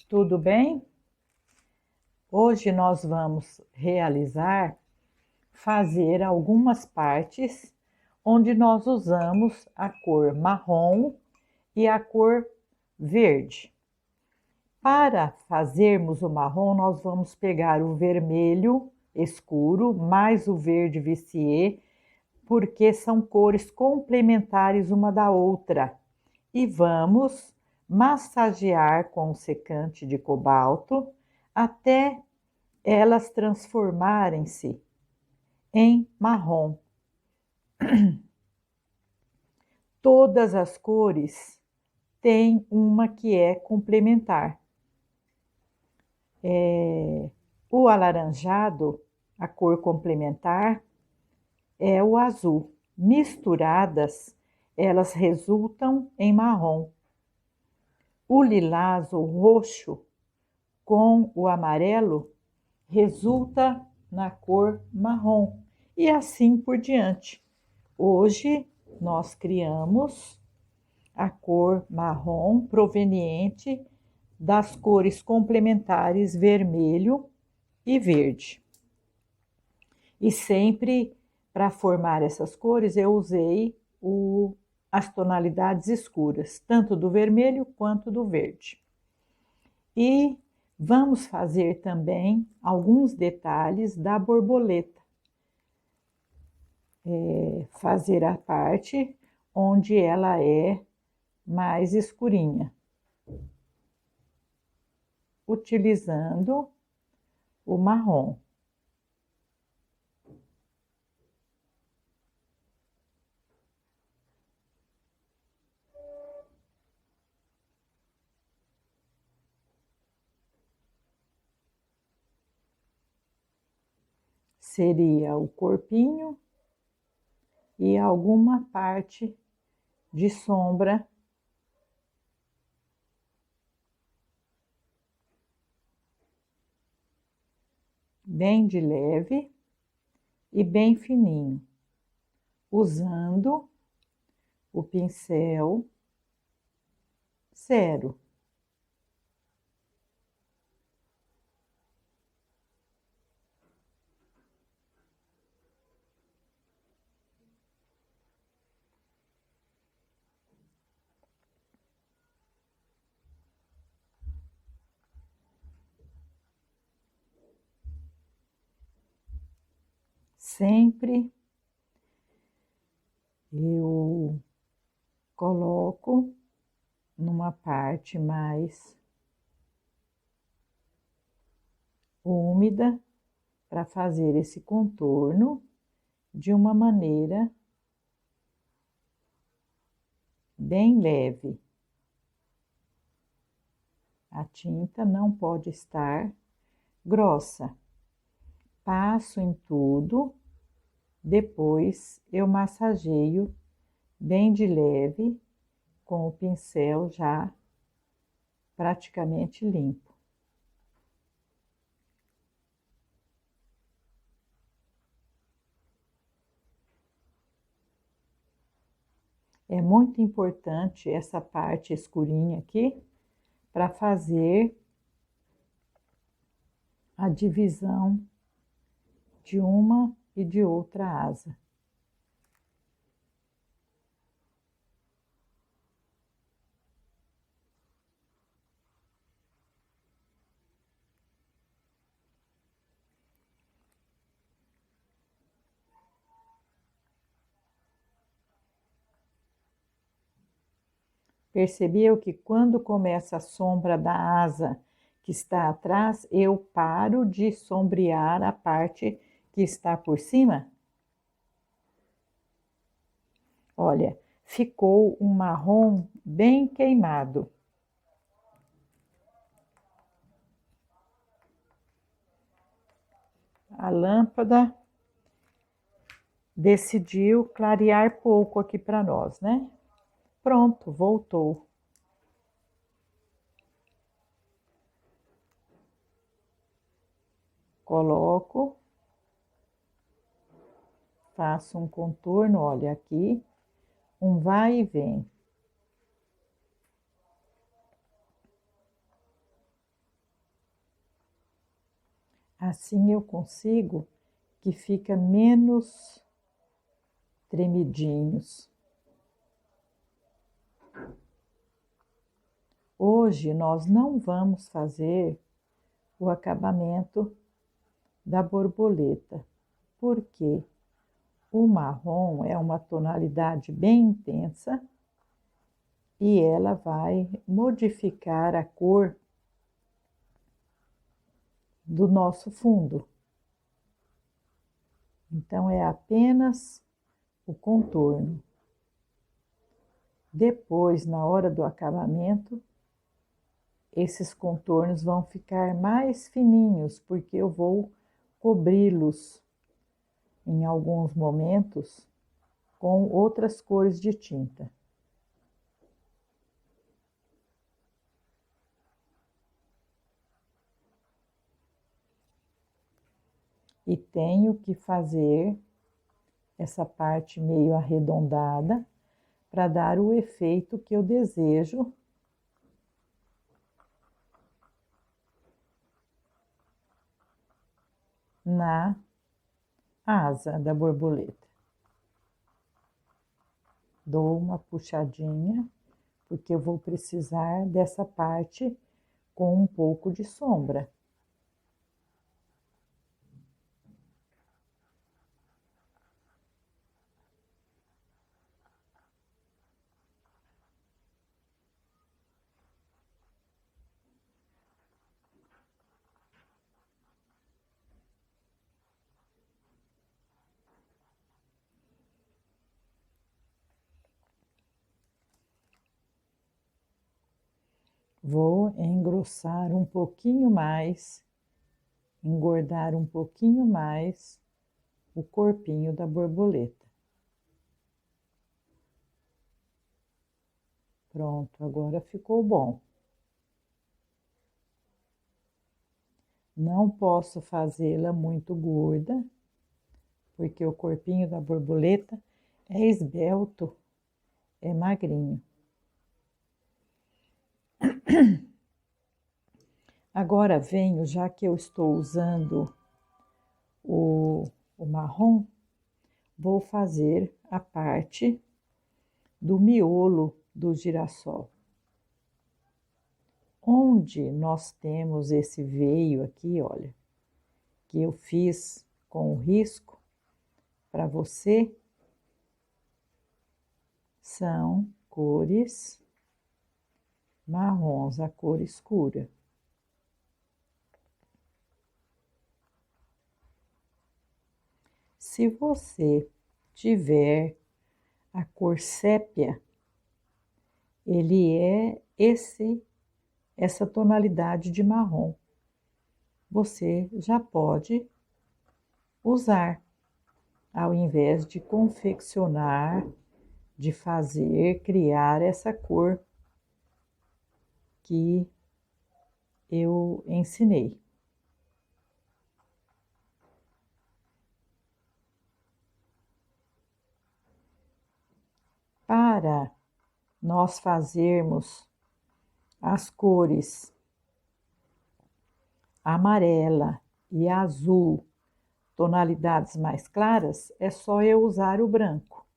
tudo bem? Hoje nós vamos fazer algumas partes onde nós usamos a cor marrom e a cor verde. Para fazermos o marrom, nós vamos pegar o vermelho escuro mais o verde Vissier, porque são cores complementares uma da outra. E vamos massagear com o secante de cobalto até elas transformarem-se em marrom. Todas as cores têm uma que é complementar. O alaranjado, a cor complementar, é o azul. Misturadas, elas resultam em marrom. O lilás, o roxo, com o amarelo, resulta na cor marrom. E assim por diante. Hoje, nós criamos a cor marrom proveniente das cores complementares vermelho e verde. E sempre, para formar essas cores, eu usei as tonalidades escuras, tanto do vermelho quanto do verde. E vamos fazer também alguns detalhes da borboleta. Fazer a parte onde ela é mais escurinha, utilizando o marrom. Seria o corpinho e alguma parte de sombra bem de leve e bem fininho, usando o pincel 0. Sempre eu coloco numa parte mais úmida para fazer esse contorno de uma maneira bem leve. A tinta não pode estar grossa. Passo em tudo, depois eu massageio bem de leve com o pincel já praticamente limpo. É muito importante essa parte escurinha aqui para fazer a divisão de uma e de outra asa. Percebeu que quando começa a sombra da asa que está atrás, eu paro de sombrear a parte que está por cima? Olha, ficou um marrom bem queimado. A lâmpada decidiu clarear pouco aqui para nós, né? Pronto, voltou. Coloco, faço um contorno, olha aqui, um vai e vem. Assim eu consigo que fica menos tremidinhos. Hoje nós não vamos fazer o acabamento da borboleta, porque o marrom é uma tonalidade bem intensa e ela vai modificar a cor do nosso fundo. Então, é apenas o contorno. Depois, na hora do acabamento, esses contornos vão ficar mais fininhos, porque eu vou cobri-los em alguns momentos com outras cores de tinta. E tenho que fazer essa parte meio arredondada para dar o efeito que eu desejo na asa da borboleta. Dou uma puxadinha, porque eu vou precisar dessa parte com um pouco de sombra. Vou engrossar um pouquinho mais, engordar um pouquinho mais o corpinho da borboleta. Pronto, agora ficou bom. Não posso fazê-la muito gorda, porque o corpinho da borboleta é esbelto, é magrinho. Agora venho, já que eu estou usando o marrom, vou fazer a parte do miolo do girassol. Onde nós temos esse veio aqui, olha, que eu fiz com o risco para você, são cores marrons, a cor escura. Se você tiver a cor sépia, ele é essa tonalidade de marrom. Você já pode usar, ao invés de confeccionar, de fazer, criar essa cor que eu ensinei. Para nós fazermos as cores amarela e azul, tonalidades mais claras, é só eu usar o branco.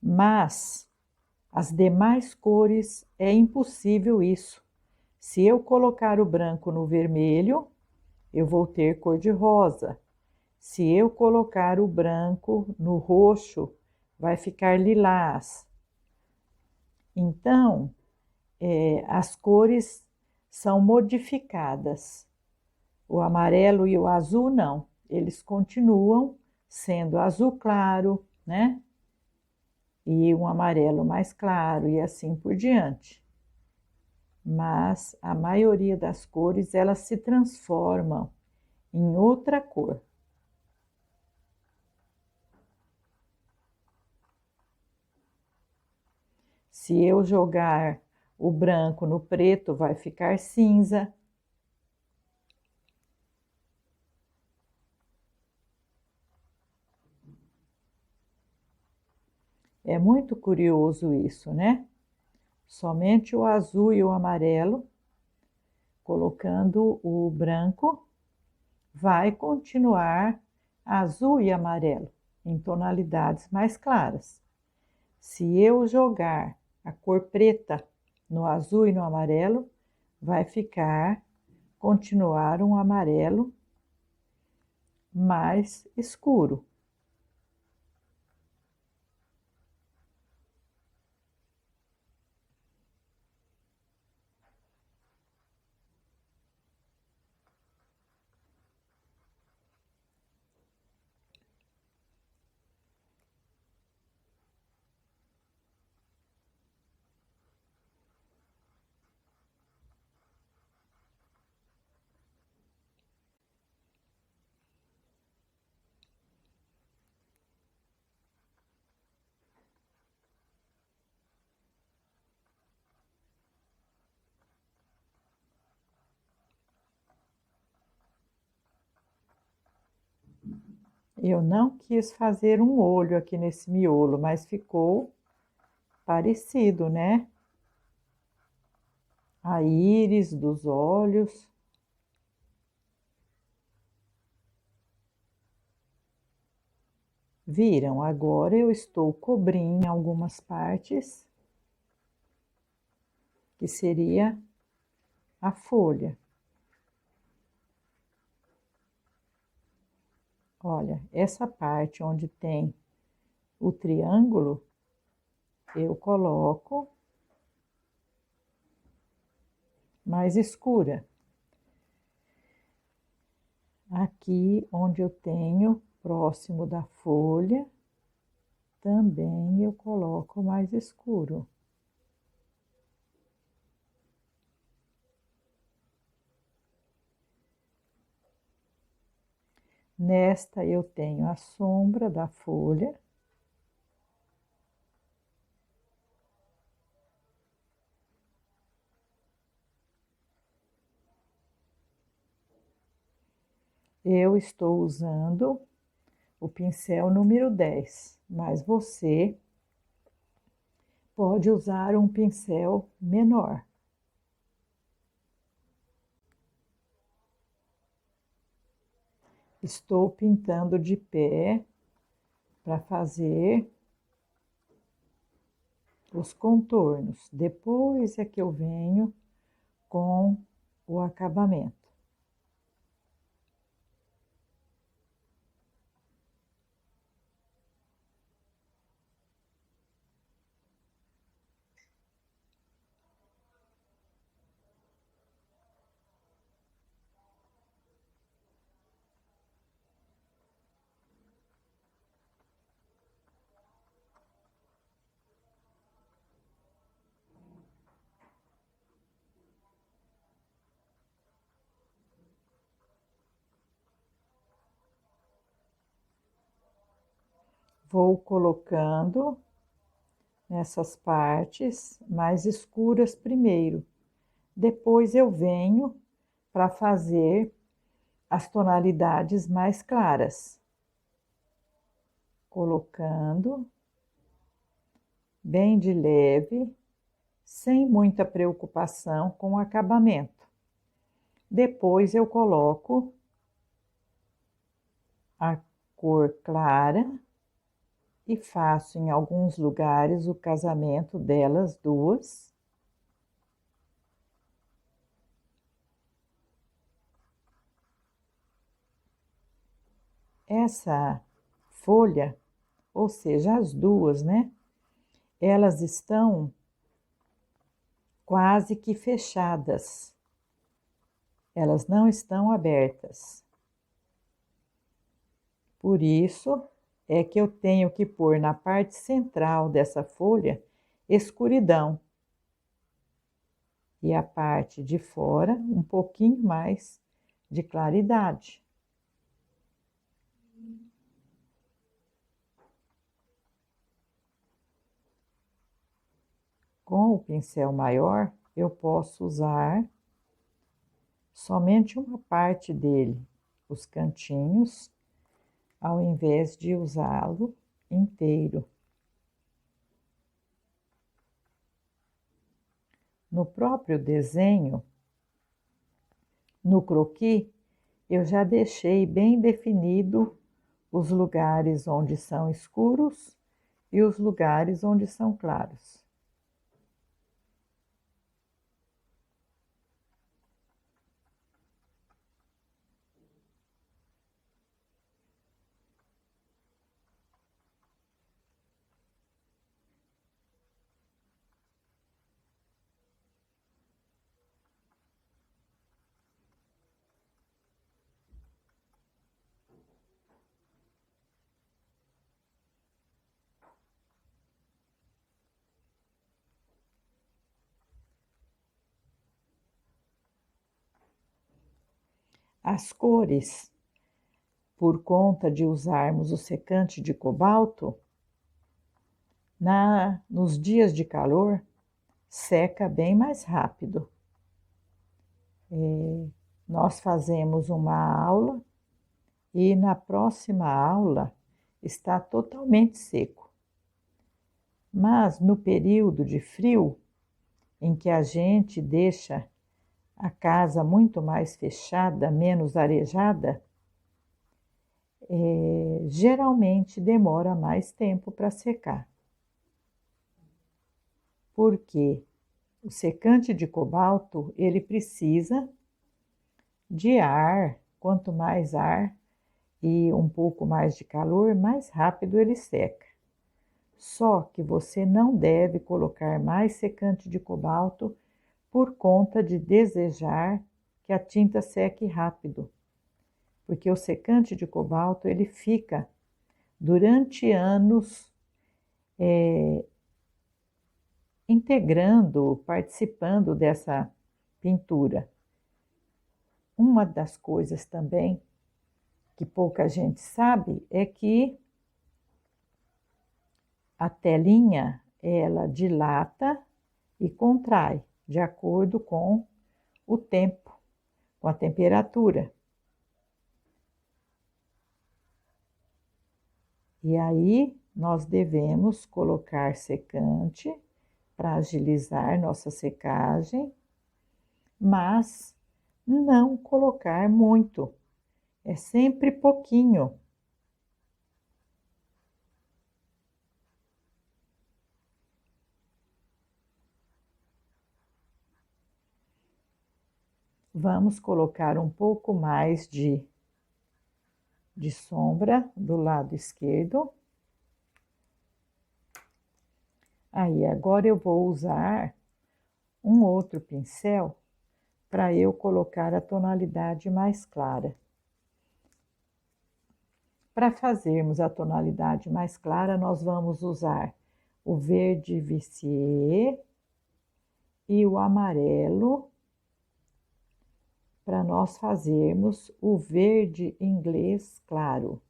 Mas as demais cores é impossível isso. Se eu colocar o branco no vermelho, eu vou ter cor de rosa. Se eu colocar o branco no roxo, vai ficar lilás. Então, as cores são modificadas. O amarelo e o azul não, eles continuam sendo azul claro, né? E um amarelo mais claro e assim por diante. Mas a maioria das cores, elas se transformam em outra cor. Se eu jogar o branco no preto, vai ficar cinza. É muito curioso isso, né? Somente o azul e o amarelo, colocando o branco, vai continuar azul e amarelo, em tonalidades mais claras. Se eu jogar a cor preta no azul e no amarelo, vai continuar um amarelo mais escuro. Eu não quis fazer um olho aqui nesse miolo, mas ficou parecido, né? A íris dos olhos. Viram? Agora eu estou cobrindo em algumas partes, que seria a folha. Olha, essa parte onde tem o triângulo, eu coloco mais escura. Aqui onde eu tenho, próximo da folha, também eu coloco mais escuro. Nesta eu tenho a sombra da folha. Eu estou usando o pincel número 10, mas você pode usar um pincel menor. Estou pintando de pé para fazer os contornos. Depois é que eu venho com o acabamento. Vou colocando nessas partes mais escuras primeiro. Depois eu venho para fazer as tonalidades mais claras. Colocando bem de leve, sem muita preocupação com o acabamento. Depois eu coloco a cor clara e faço em alguns lugares o casamento delas duas. Essa folha, ou seja, as duas, né? Elas estão quase que fechadas. Elas não estão abertas. Por isso é que eu tenho que pôr na parte central dessa folha escuridão. E a parte de fora um pouquinho mais de claridade. Com o pincel maior, eu posso usar somente uma parte dele, os cantinhos, ao invés de usá-lo inteiro. No próprio desenho, no croquis, eu já deixei bem definido os lugares onde são escuros e os lugares onde são claros. As cores, por conta de usarmos o secante de cobalto, nos dias de calor, seca bem mais rápido. Nós fazemos uma aula e na próxima aula está totalmente seco. Mas no período de frio, em que a gente deixa a casa muito mais fechada, menos arejada, geralmente demora mais tempo para secar. Porque o secante de cobalto, ele precisa de ar, quanto mais ar e um pouco mais de calor, mais rápido ele seca. Só que você não deve colocar mais secante de cobalto por conta de desejar que a tinta seque rápido. Porque o secante de cobalto, ele fica durante anos integrando, participando dessa pintura. Uma das coisas também que pouca gente sabe é que a telinha, ela dilata e contrai de acordo com o tempo, com a temperatura. E aí nós devemos colocar secante para agilizar nossa secagem, mas não colocar muito. É sempre pouquinho. Vamos colocar um pouco mais de sombra do lado esquerdo. Aí, agora eu vou usar um outro pincel para eu colocar a tonalidade mais clara. Para fazermos a tonalidade mais clara, nós vamos usar o verde Vissier e o amarelo para nós fazermos o verde inglês claro.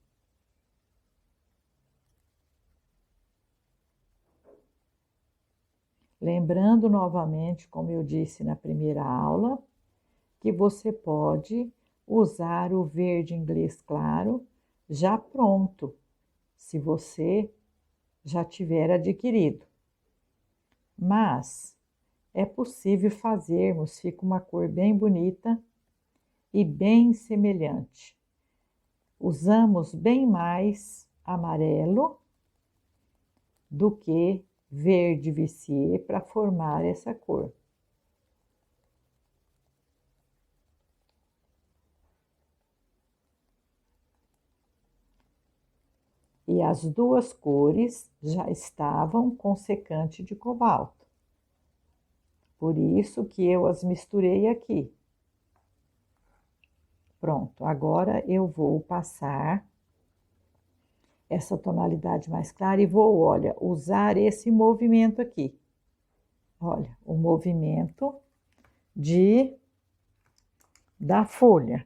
Lembrando novamente, como eu disse na primeira aula, que você pode usar o verde inglês claro já pronto, se você já tiver adquirido. Mas é possível fazermos, fica uma cor bem bonita e bem semelhante. Usamos bem mais amarelo do que verde Vissier para formar essa cor. E as duas cores já estavam com secante de cobalto. Por isso que eu as misturei aqui. Pronto, agora eu vou passar essa tonalidade mais clara e vou, olha, usar esse movimento aqui. Olha, o movimento da folha.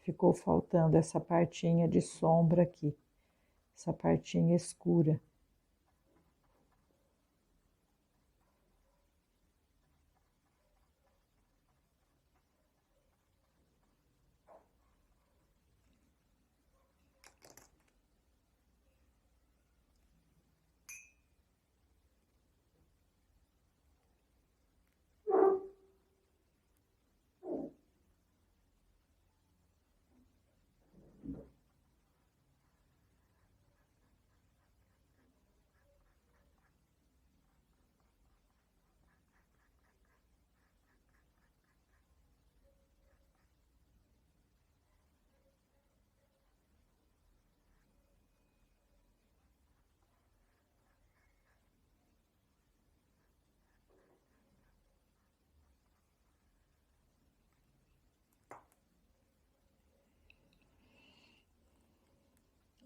Ficou faltando essa partinha de sombra aqui, essa partinha escura.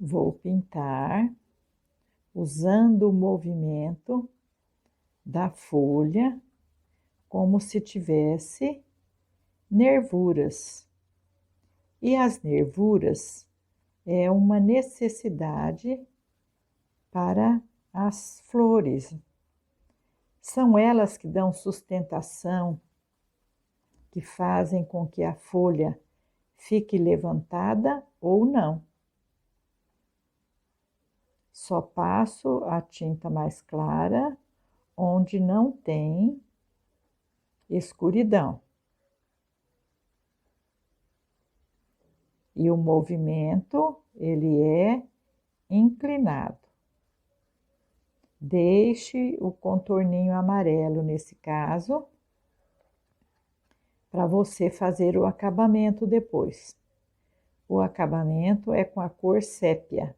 Vou pintar usando o movimento da folha como se tivesse nervuras. E as nervuras é uma necessidade para as flores. São elas que dão sustentação, que fazem com que a folha fique levantada ou não. Só passo a tinta mais clara onde não tem escuridão. E o movimento, ele é inclinado. Deixe o contorninho amarelo nesse caso, para você fazer o acabamento depois. O acabamento é com a cor sépia.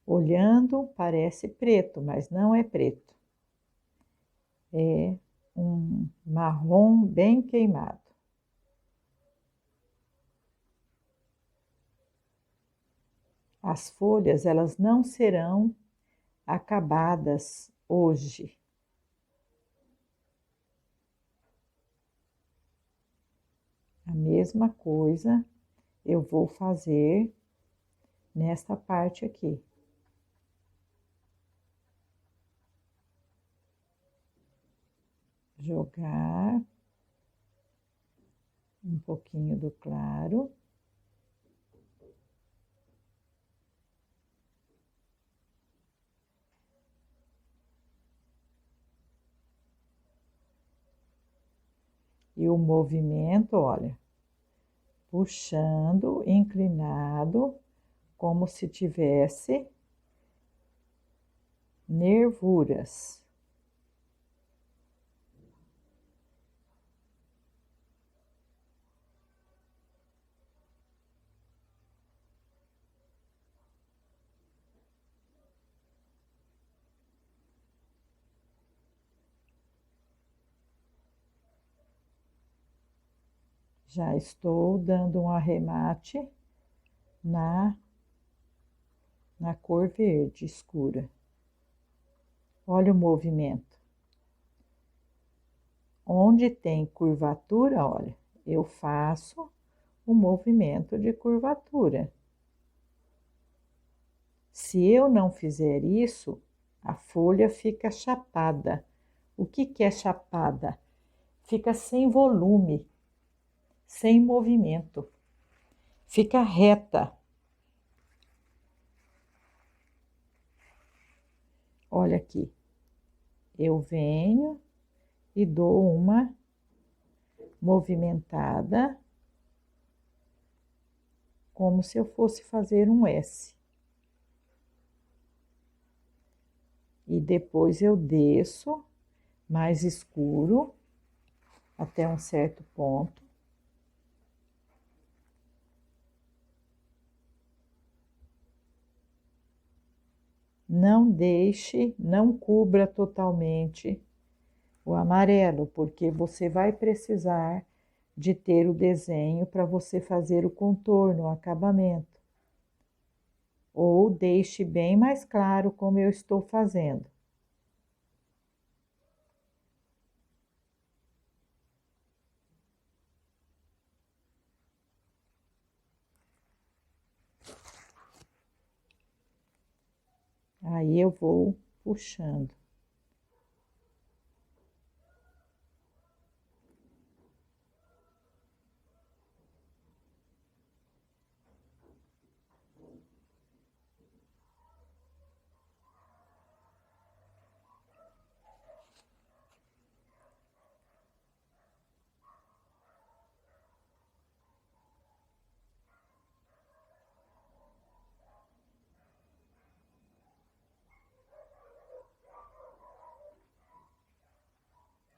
Olhando, parece preto, mas não é preto. É um marrom bem queimado. As folhas, elas não serão acabadas hoje. A mesma coisa eu vou fazer nesta parte aqui. Jogar um pouquinho do claro. E o movimento, olha, puxando, inclinado, como se tivesse nervuras. Já estou dando um arremate na cor verde escura. Olha o movimento. Onde tem curvatura, olha, eu faço o movimento de curvatura. Se eu não fizer isso, a folha fica chapada. O que é chapada? Fica sem volume, sem movimento. Fica reta. Olha aqui. Eu venho e dou uma movimentada, como se eu fosse fazer um S. E depois eu desço mais escuro até um certo ponto. Não deixe, não cubra totalmente o amarelo, porque você vai precisar de ter o desenho para você fazer o contorno, o acabamento. Ou deixe bem mais claro como eu estou fazendo. Aí eu vou puxando.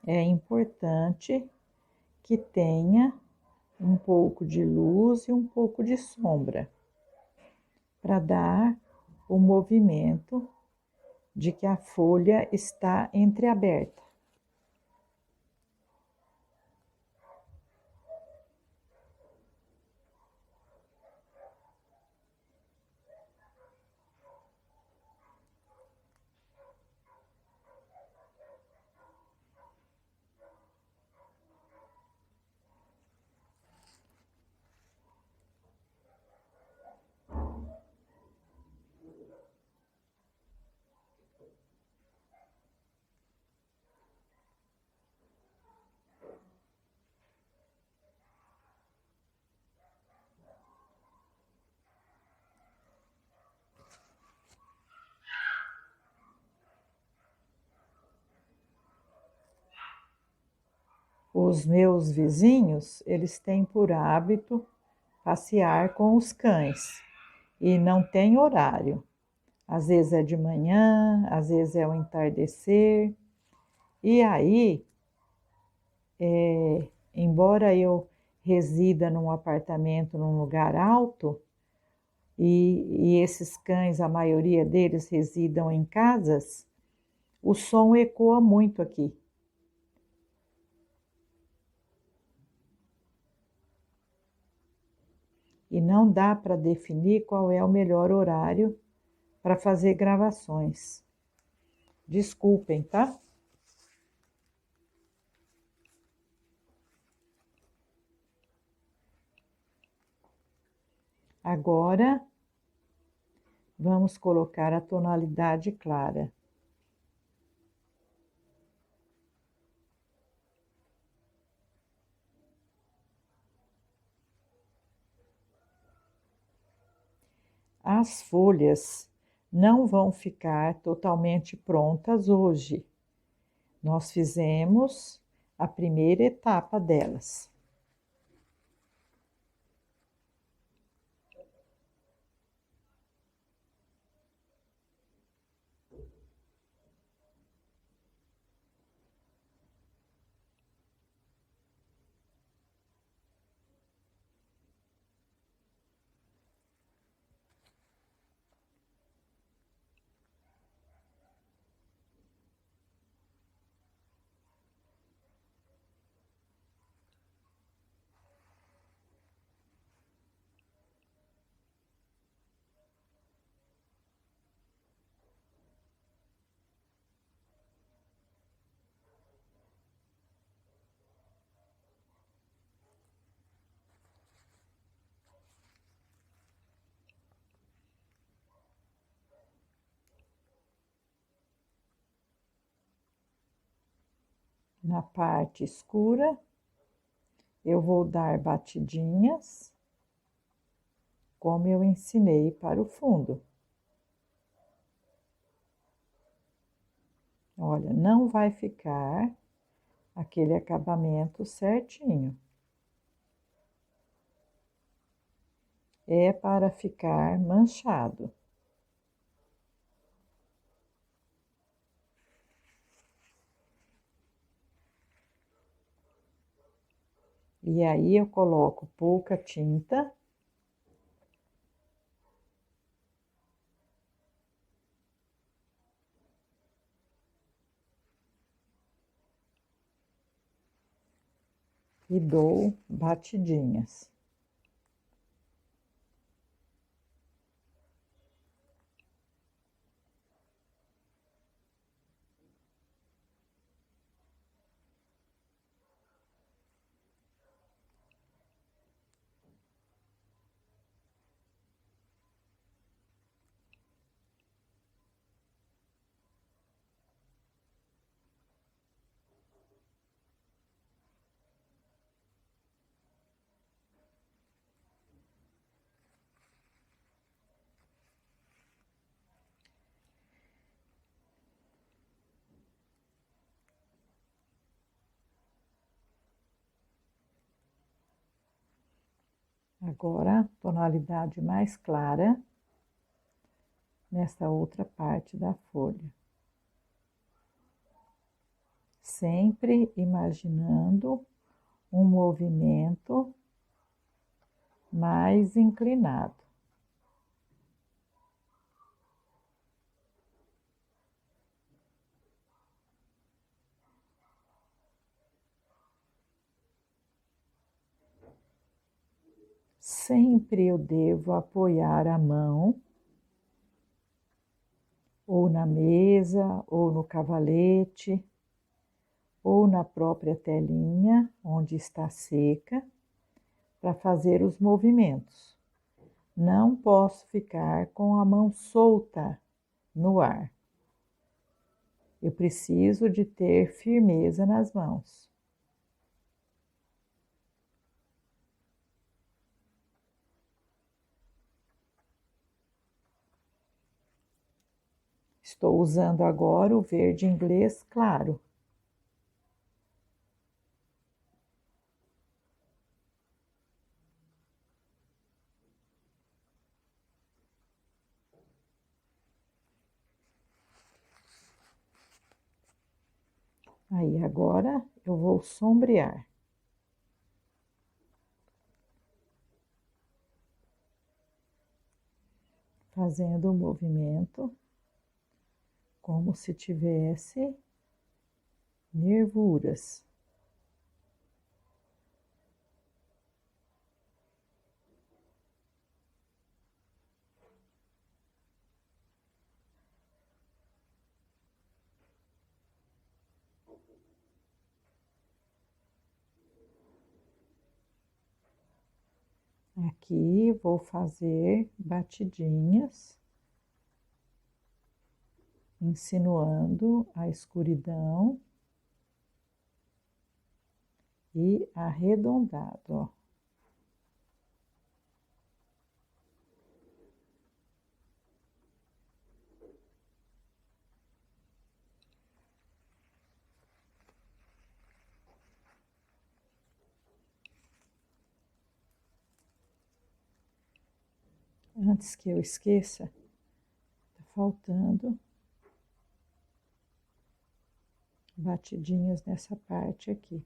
É importante que tenha um pouco de luz e um pouco de sombra, para dar o movimento de que a folha está entreaberta. Os meus vizinhos, eles têm por hábito passear com os cães e não tem horário. Às vezes é de manhã, às vezes é o entardecer. E aí, embora eu resida num apartamento num lugar alto, e esses cães, a maioria deles residam em casas, o som ecoa muito aqui. E não dá para definir qual é o melhor horário para fazer gravações. Desculpem, tá? Agora, vamos colocar a tonalidade clara. As folhas não vão ficar totalmente prontas hoje. Nós fizemos a primeira etapa delas. Na parte escura, eu vou dar batidinhas, como eu ensinei para o fundo. Olha, não vai ficar aquele acabamento certinho. É para ficar manchado. E aí eu coloco pouca tinta. E dou batidinhas. Agora, tonalidade mais clara nessa outra parte da folha. Sempre imaginando um movimento mais inclinado. Sempre eu devo apoiar a mão ou na mesa, ou no cavalete, ou na própria telinha, onde está seca, para fazer os movimentos. Não posso ficar com a mão solta no ar. Eu preciso de ter firmeza nas mãos. Estou usando agora o verde inglês claro. Aí agora eu vou sombrear. Fazendo o movimento como se tivesse nervuras. Aqui vou fazer batidinhas, insinuando a escuridão e arredondado, ó. Antes que eu esqueça, tá faltando batidinhas nessa parte aqui.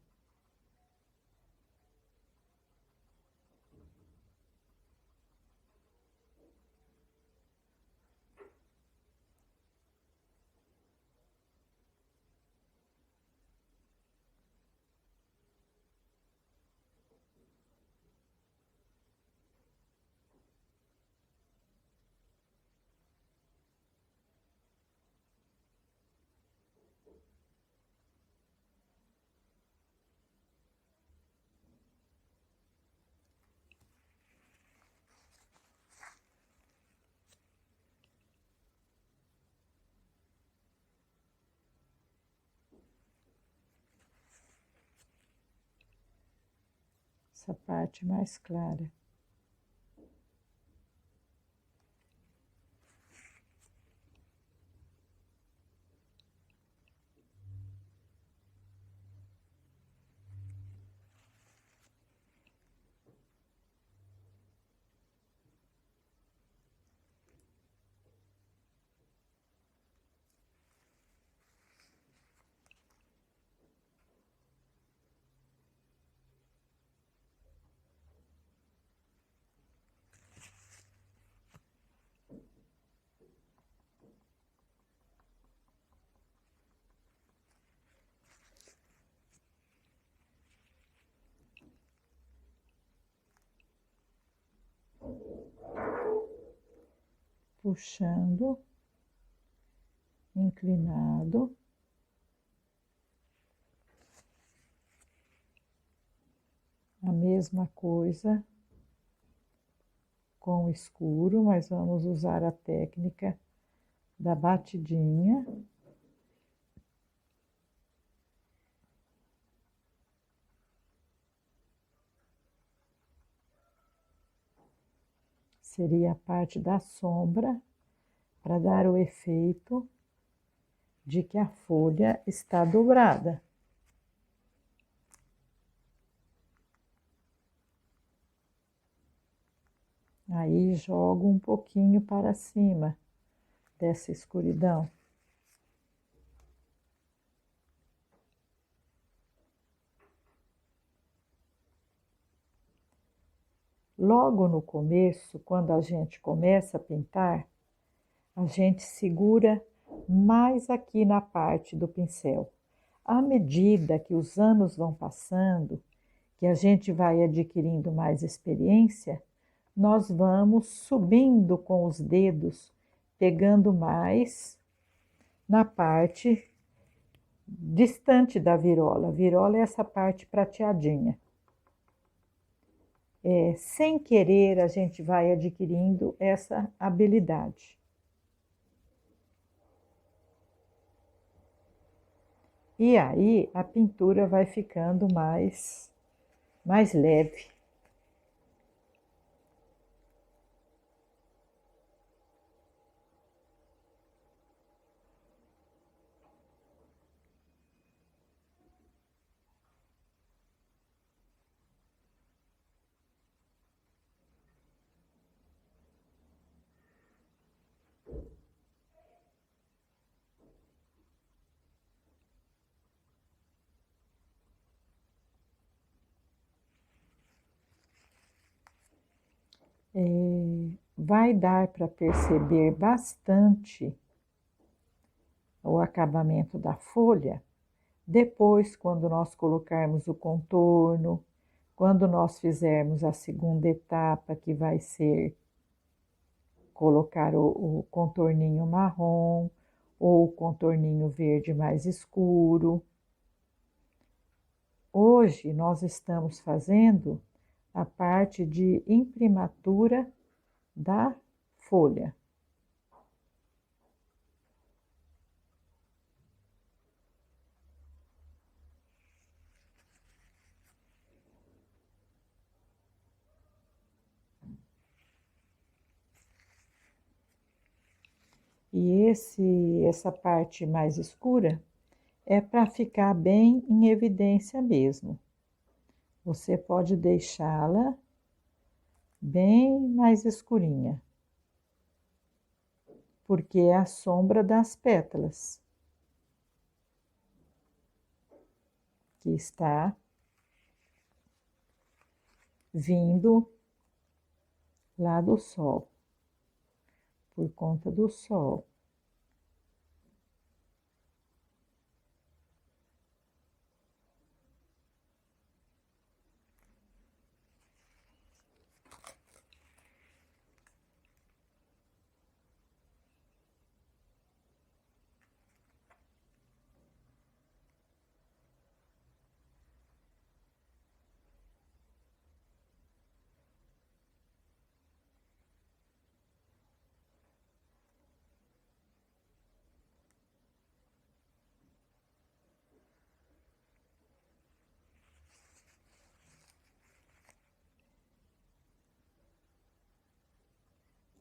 Essa parte mais clara. Puxando, inclinado. A mesma coisa com o escuro, mas vamos usar a técnica da batidinha. Seria a parte da sombra, para dar o efeito de que a folha está dobrada. Aí jogo um pouquinho para cima dessa escuridão. Logo no começo, quando a gente começa a pintar, a gente segura mais aqui na parte do pincel. À medida que os anos vão passando, que a gente vai adquirindo mais experiência, nós vamos subindo com os dedos, pegando mais na parte distante da virola. A virola é essa parte prateadinha. Sem querer, a gente vai adquirindo essa habilidade. E aí a pintura vai ficando mais leve. Vai dar para perceber bastante o acabamento da folha depois, quando nós colocarmos o contorno, quando nós fizermos a segunda etapa, que vai ser colocar o contorninho marrom ou o contorninho verde mais escuro. Hoje nós estamos fazendo a parte de imprimatura da folha. E essa parte mais escura é para ficar bem em evidência mesmo. Você pode deixá-la bem mais escurinha, porque é a sombra das pétalas que está vindo lá do sol, por conta do sol.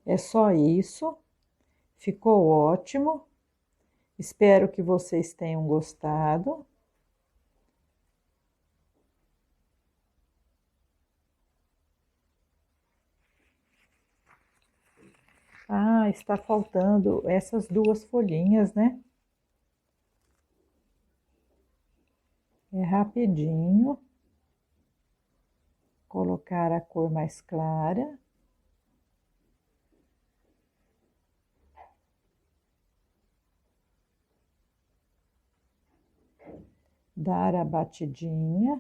É só isso, ficou ótimo. Espero que vocês tenham gostado. Ah, está faltando essas duas folhinhas, né? É rapidinho. Colocar a cor mais clara. Dar a batidinha.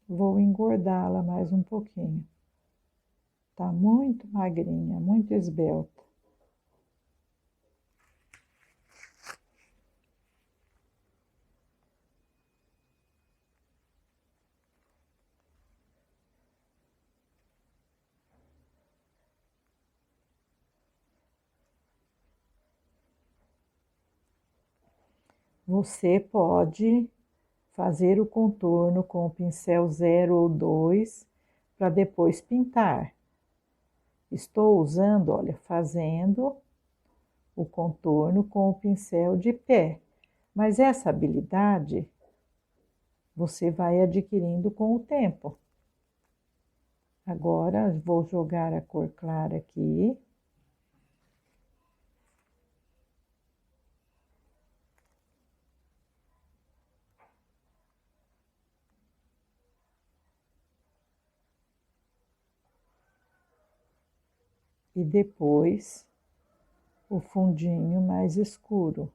Vou engordá-la mais um pouquinho. Tá muito magrinha, muito esbelta. Você pode fazer o contorno com o pincel 0 ou 2 para depois pintar. Estou usando, olha, fazendo o contorno com o pincel de pé, mas essa habilidade você vai adquirindo com o tempo. Agora vou jogar a cor clara aqui. E depois o fundinho mais escuro.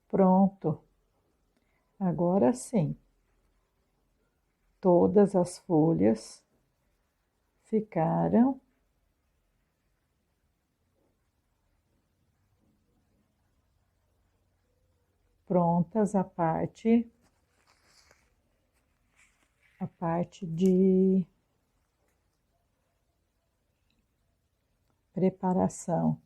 Pronto. Agora sim, todas as folhas ficaram prontas a parte de preparação.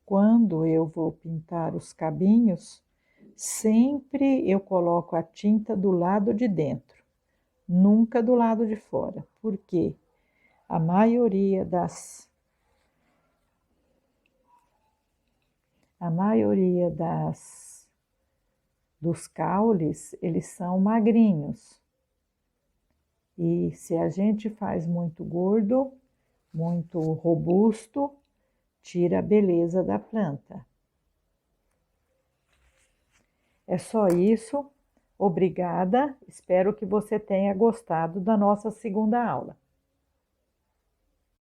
Quando eu vou pintar os cabinhos, sempre eu coloco a tinta do lado de dentro, nunca do lado de fora, porque a maioria dos caules, eles são magrinhos. E se a gente faz muito gordo, muito robusto, tira a beleza da planta. É só isso. Obrigada. Espero que você tenha gostado da nossa segunda aula.